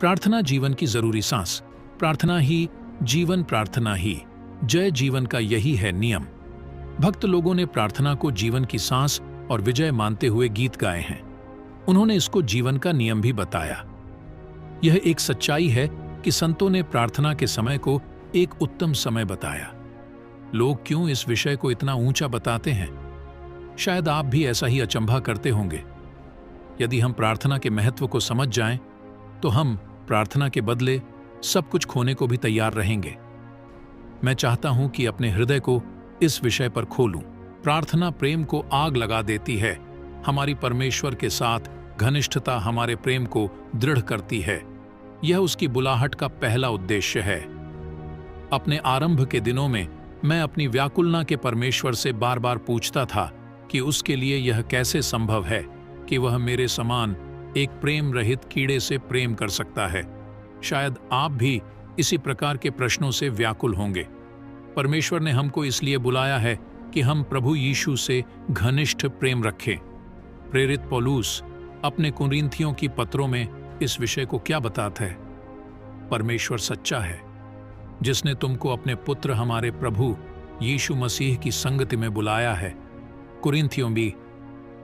प्रार्थना जीवन की जरूरी सांस। प्रार्थना ही जीवन, प्रार्थना ही जय जीवन का यही है नियम। भक्त लोगों ने प्रार्थना को जीवन की सांस और विजय मानते हुए गीत गाए हैं। उन्होंने इसको जीवन का नियम भी बताया। यह एक सच्चाई है कि संतों ने प्रार्थना के समय को एक उत्तम समय बताया। लोग क्यों इस विषय को इतना ऊंचा बताते हैं? शायद आप भी ऐसा ही अचंभा करते होंगे। यदि हम प्रार्थना के महत्व को समझ जाएं, तो हम प्रार्थना के बदले सब कुछ खोने को भी तैयार रहेंगे। मैं चाहता हूं कि अपने हृदय को इस विषय पर खोलूं। प्रार्थना प्रेम को आग लगा देती है। हमारी परमेश्वर के साथ घनिष्ठता हमारे प्रेम को दृढ़ करती है। यह उसकी बुलाहट का पहला उद्देश्य है। अपने आरंभ के दिनों में मैं अपनी व्याकुलता के परमेश्वर से बार बार पूछता था कि उसके लिए यह कैसे संभव है कि वह मेरे समान एक प्रेम रहित कीड़े से प्रेम कर सकता है। शायद आप भी इसी प्रकार के प्रश्नों से व्याकुल होंगे। परमेश्वर ने हमको इसलिए बुलाया है कि हम प्रभु यीशु से घनिष्ठ प्रेम रखें। प्रेरित पौलुस अपने कुरिन्थियों की पत्रों में इस विषय को क्या बताता है? परमेश्वर सच्चा है, जिसने तुमको अपने पुत्र हमारे प्रभु यीशु मसीह की संगति में बुलाया है। कुरिन्थियों भी,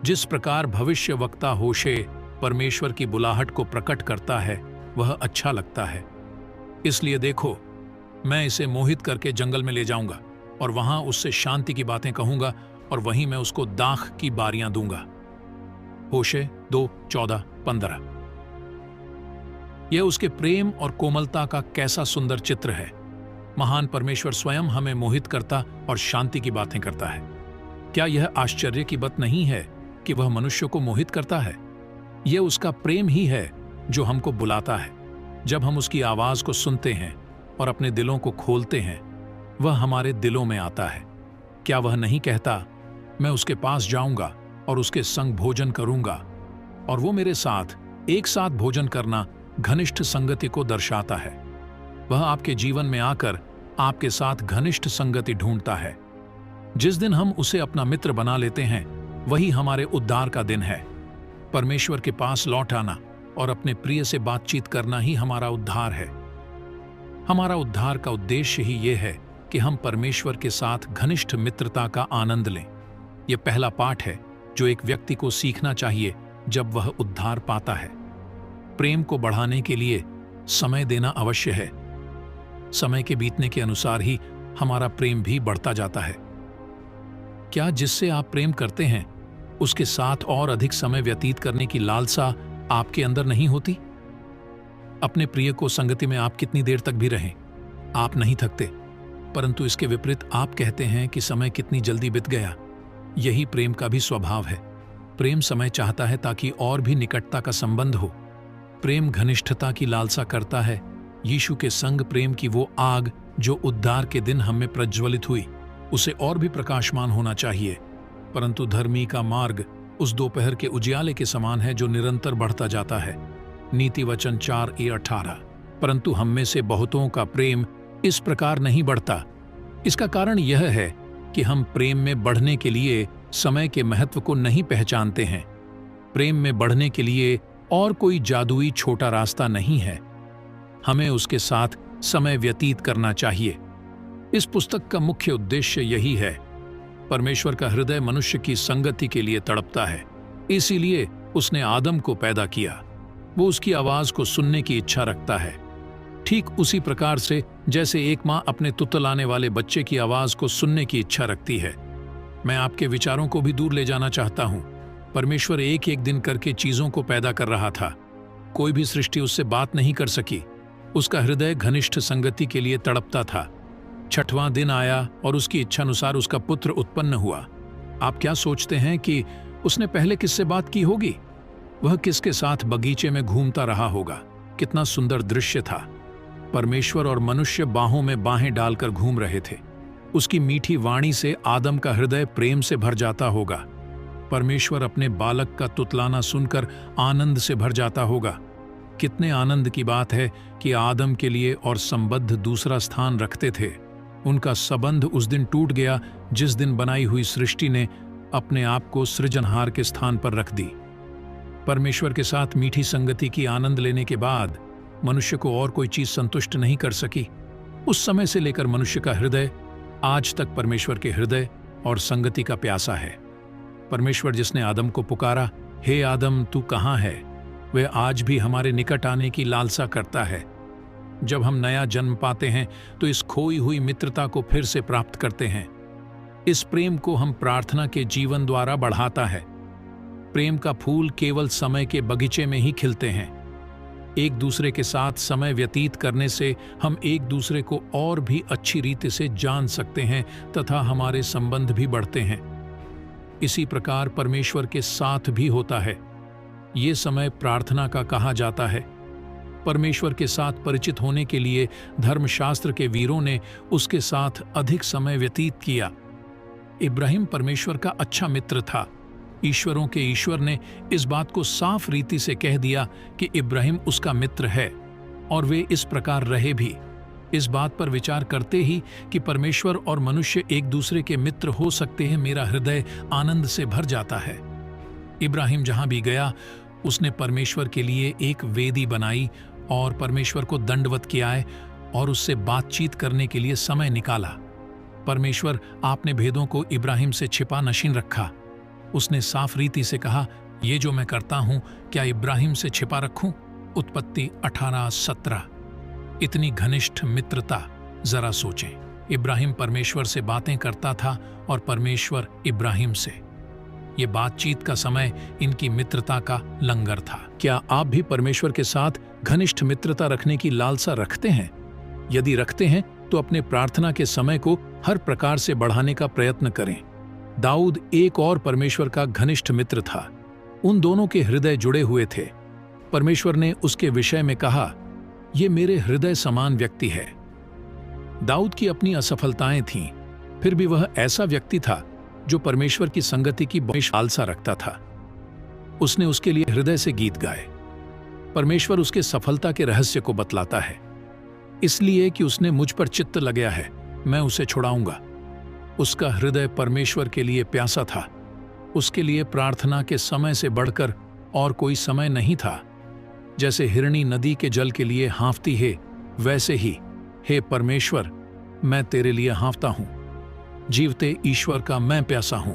जिस प्रकार भविष्य वक्ता होशे परमेश्वर की बुलाहट को प्रकट करता है, वह अच्छा लगता है। इसलिए देखो, मैं इसे मोहित करके जंगल में ले जाऊंगा और वहां उससे शांति की बातें कहूंगा और वहीं मैं उसको दाख की बारियां दूंगा। होशे 2:14-15। यह उसके प्रेम और कोमलता का कैसा सुंदर चित्र है। महान परमेश्वर स्वयं हमें मोहित करता और शांति की बातें करता है। क्या यह आश्चर्य की बात नहीं है कि वह मनुष्य को मोहित करता है? यह उसका प्रेम ही है जो हमको बुलाता है। जब हम उसकी आवाज को सुनते हैं और अपने दिलों को खोलते हैं, वह हमारे दिलों में आता है। क्या वह नहीं कहता, मैं उसके पास जाऊंगा और उसके संग भोजन करूंगा, और वो मेरे साथ एक साथ भोजन करना घनिष्ठ संगति को दर्शाता है। वह आपके जीवन में आकर आपके साथ घनिष्ठ संगति ढूंढता है। जिस दिन हम उसे अपना मित्र बना लेते हैं, वही हमारे उद्धार का दिन है। परमेश्वर के पास लौट आना और अपने प्रिय से बातचीत करना ही हमारा उद्धार है। हमारा उद्धार का उद्देश्य ही यह है कि हम परमेश्वर के साथ घनिष्ठ मित्रता का आनंद लें। यह पहला पाठ है जो एक व्यक्ति को सीखना चाहिए जब वह उद्धार पाता है। प्रेम को बढ़ाने के लिए समय देना अवश्य है। समय के बीतने के अनुसार ही हमारा प्रेम भी बढ़ता जाता है। क्या जिससे आप प्रेम करते हैं उसके साथ और अधिक समय व्यतीत करने की लालसा आपके अंदर नहीं होती? अपने प्रिय को संगति में आप कितनी देर तक भी रहें, आप नहीं थकते, परंतु इसके विपरीत आप कहते हैं कि समय कितनी जल्दी बीत गया। यही प्रेम का भी स्वभाव है। प्रेम समय चाहता है ताकि और भी निकटता का संबंध हो। प्रेम घनिष्ठता की लालसा करता है। यीशु के संग प्रेम की वो आग जो उद्धार के दिन हमें प्रज्वलित हुई, उसे और भी प्रकाशमान होना चाहिए। परंतु धर्मी का मार्ग उस दोपहर के उजियाले के समान है जो निरंतर बढ़ता जाता है। नीति वचन 4:18। परंतु हम में से बहुतों का प्रेम इस प्रकार नहीं बढ़ता। इसका कारण यह है कि हम प्रेम में बढ़ने के लिए समय के महत्व को नहीं पहचानते हैं। प्रेम में बढ़ने के लिए और कोई जादुई छोटा रास्ता नहीं है। हमें उसके साथ समय व्यतीत करना चाहिए। इस पुस्तक का मुख्य उद्देश्य यही है। परमेश्वर का हृदय मनुष्य की संगति के लिए तड़पता है। इसीलिए उसने आदम को पैदा किया। वो उसकी आवाज को सुनने की इच्छा रखता है, ठीक उसी प्रकार से जैसे एक माँ अपने तुतलाने वाले बच्चे की आवाज को सुनने की इच्छा रखती है। मैं आपके विचारों को भी दूर ले जाना चाहता हूँ। परमेश्वर एक एक दिन करके चीजों को पैदा कर रहा था। कोई भी सृष्टि उससे बात नहीं कर सकी। उसका हृदय घनिष्ठ संगति के लिए तड़पता था। 6वां दिन आया और उसकी इच्छानुसार उसका पुत्र उत्पन्न हुआ। आप क्या सोचते हैं कि उसने पहले किससे बात की होगी? वह किसके साथ बगीचे में घूमता रहा होगा? कितना सुंदर दृश्य था। परमेश्वर और मनुष्य बाहों में बाहें डालकर घूम रहे थे। उसकी मीठी वाणी से आदम का हृदय प्रेम से भर जाता होगा। परमेश्वर अपने बालक का तुतलाना सुनकर आनंद से भर जाता होगा। कितने आनंद की बात है कि आदम के लिए और संबद्ध दूसरा स्थान रखते थे। उनका संबंध उस दिन टूट गया जिस दिन बनाई हुई सृष्टि ने अपने आप को सृजनहार के स्थान पर रख दी। परमेश्वर के साथ मीठी संगति की आनंद लेने के बाद मनुष्य को और कोई चीज संतुष्ट नहीं कर सकी। उस समय से लेकर मनुष्य का हृदय आज तक परमेश्वर के हृदय और संगति का प्यासा है। परमेश्वर जिसने आदम को पुकारा, हे आदम तू कहाँ है, वह आज भी हमारे निकट आने की लालसा करता है। जब हम नया जन्म पाते हैं तो इस खोई हुई मित्रता को फिर से प्राप्त करते हैं। इस प्रेम को हम प्रार्थना के जीवन द्वारा बढ़ाता है। प्रेम का फूल केवल समय के बगीचे में ही खिलते हैं। एक दूसरे के साथ समय व्यतीत करने से हम एक दूसरे को और भी अच्छी रीति से जान सकते हैं तथा हमारे संबंध भी बढ़ते हैं। इसी प्रकार परमेश्वर के साथ भी होता है। ये समय प्रार्थना का कहा जाता है। परमेश्वर के साथ परिचित होने के लिए धर्मशास्त्र के वीरों ने उसके साथ अधिक समय व्यतीत किया। इब्राहिम परमेश्वर का अच्छा मित्र था। ईश्वरों के ईश्वर ने इस बात को साफ रीति से कह दिया कि इब्राहिम उसका मित्र है, और वे इस प्रकार रहे भी। इस बात पर विचार करते ही कि परमेश्वर और मनुष्य एक दूसरे के मित्र हो सकते हैं, मेरा हृदय आनंद से भर जाता है। इब्राहिम जहां भी गया उसने परमेश्वर के लिए एक वेदी बनाई और परमेश्वर को दंडवत किया है और उससे बातचीत करने के लिए समय निकाला। परमेश्वर आपने भेदों को इब्राहिम से छिपा नशीन रखा। उसने साफ रीति से कहा, ये जो मैं करता हूं क्या इब्राहिम से छिपा रखूं? उत्पत्ति 18:17। इतनी घनिष्ठ मित्रता, जरा सोचें। इब्राहिम परमेश्वर से बातें करता था और परमेश्वर इब्राहिम से। ये बातचीत का समय इनकी मित्रता का लंगर था। क्या आप भी परमेश्वर के साथ घनिष्ठ मित्रता रखने की लालसा रखते हैं? यदि रखते हैं तो अपने प्रार्थना के समय को हर प्रकार से बढ़ाने का प्रयत्न करें। दाऊद एक और परमेश्वर का घनिष्ठ मित्र था। उन दोनों के हृदय जुड़े हुए थे। परमेश्वर ने उसके विषय में कहा, ये मेरे हृदय समान व्यक्ति है। दाऊद की अपनी असफलताएं थीं, फिर भी वह ऐसा व्यक्ति था जो परमेश्वर की संगति की बहुत लालसा रखता था। उसने उसके लिए हृदय से गीत गाए। परमेश्वर उसके सफलता के रहस्य को बतलाता है, इसलिए कि उसने मुझ पर चित्त लगाया है, मैं उसे छुड़ाऊंगा। उसका हृदय परमेश्वर के लिए प्यासा था। उसके लिए प्रार्थना के समय से बढ़कर और कोई समय नहीं था। जैसे हिरणी नदी के जल के लिए हाँफती है, वैसे ही हे परमेश्वर, मैं तेरे लिए हाँफता हूं। जीवते ईश्वर का मैं प्यासा हूं।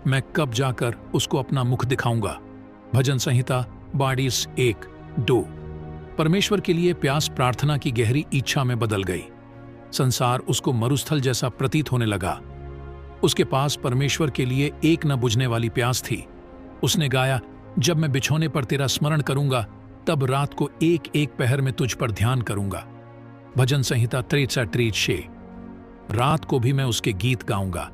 मैं कब जाकर उसको अपना मुख दिखाऊंगा। भजन संहिता 22:1-2। परमेश्वर के लिए प्यास प्रार्थना की गहरी इच्छा में बदल गई। संसार उसको मरुस्थल जैसा प्रतीत होने लगा। उसके पास परमेश्वर के लिए एक न बुझने वाली प्यास थी। उसने गाया, जब मैं बिछौने पर तेरा स्मरण करूंगा, तब रात को एक एक पहर में तुझ पर ध्यान करूंगा। भजन संहिता 63:6। रात को भी मैं उसके गीत गाऊंगा।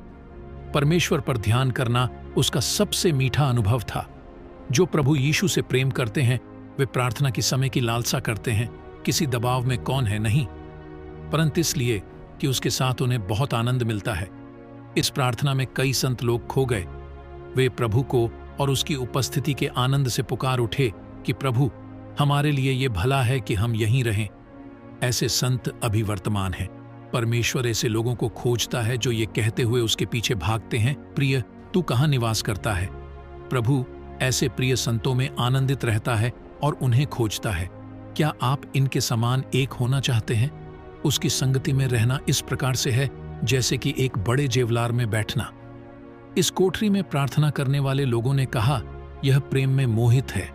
परमेश्वर पर ध्यान करना उसका सबसे मीठा अनुभव था। जो प्रभु यीशु से प्रेम करते हैं वे प्रार्थना की समय की लालसा करते हैं। किसी दबाव में कौन है नहीं, परंतु इसलिए कि उसके साथ उन्हें बहुत आनंद मिलता है। इस प्रार्थना में कई संत लोग खो गए। वे प्रभु को और उसकी उपस्थिति के आनंद से पुकार उठे कि प्रभु, हमारे लिए ये भला है कि हम यहीं रहें। ऐसे संत अभी वर्तमान हैं। परमेश्वर ऐसे लोगों को खोजता है जो ये कहते हुए उसके पीछे भागते हैं, प्रिय तू कहाँ निवास करता है। प्रभु ऐसे प्रिय संतों में आनंदित रहता है और उन्हें खोजता है। क्या आप इनके समान एक होना चाहते हैं? उसकी संगति में रहना इस प्रकार से है जैसे कि एक बड़े जेवलार में बैठना। इस कोठरी में प्रार्थना करने वाले लोगों ने कहा, यह प्रेम में मोहित है।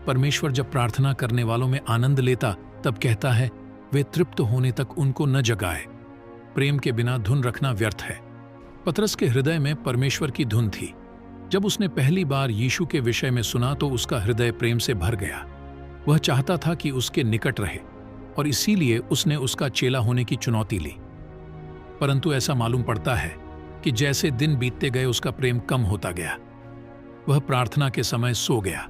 परमेश्वर जब प्रार्थना करने वालों में आनंद लेता तब कहता है, वे तृप्त होने तक उनको न जगाए। प्रेम के बिना धुन रखना व्यर्थ है। पतरस के हृदय में परमेश्वर की धुन थी। जब उसने पहली बार यीशु के विषय में सुना तो उसका हृदय प्रेम से भर गया। वह चाहता था कि उसके निकट रहे और इसीलिए उसने उसका चेला होने की चुनौती ली। परंतु ऐसा मालूम पड़ता है कि जैसे दिन बीतते गए उसका प्रेम कम होता गया। वह प्रार्थना के समय सो गया।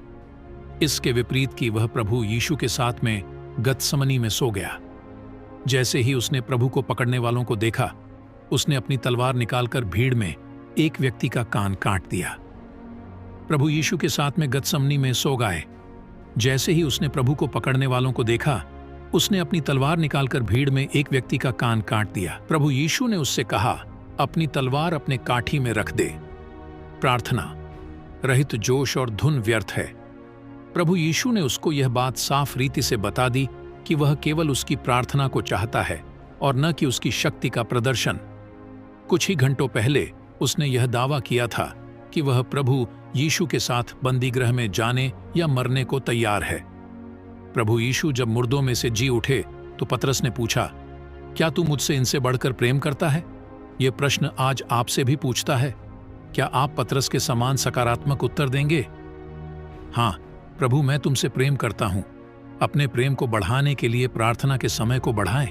इसके विपरीत कि वह प्रभु यीशु के साथ में गतसमनी में सो गया। जैसे ही उसने प्रभु को पकड़ने वालों को देखा, उसने अपनी तलवार निकालकर भीड़ में एक व्यक्ति का कान काट दिया। प्रभु यीशु के साथ में गतसमनी में सो गए। जैसे ही उसने प्रभु को पकड़ने वालों को देखा, उसने अपनी तलवार निकालकर भीड़ में एक व्यक्ति का कान काट दिया। प्रभु यीशु ने उससे कहा, अपनी तलवार अपने काठी में रख दे। प्रार्थना रहित जोश और धुन व्यर्थ है। प्रभु यीशु ने उसको यह बात साफ रीति से बता दी कि वह केवल उसकी प्रार्थना को चाहता है और न कि उसकी शक्ति का प्रदर्शन। कुछ ही घंटों पहले उसने यह दावा किया था कि वह प्रभु यीशु के साथ बंदीगृह में जाने या मरने को तैयार है। प्रभु यीशु जब मुर्दों में से जी उठे तो पतरस ने पूछा, क्या तू मुझसे इनसे बढ़कर प्रेम करता है? यह प्रश्न आज आपसे भी पूछता है। क्या आप पतरस के समान सकारात्मक उत्तर देंगे? हाँ प्रभु, मैं तुमसे प्रेम करता हूं। अपने प्रेम को बढ़ाने के लिए प्रार्थना के समय को बढ़ाएं।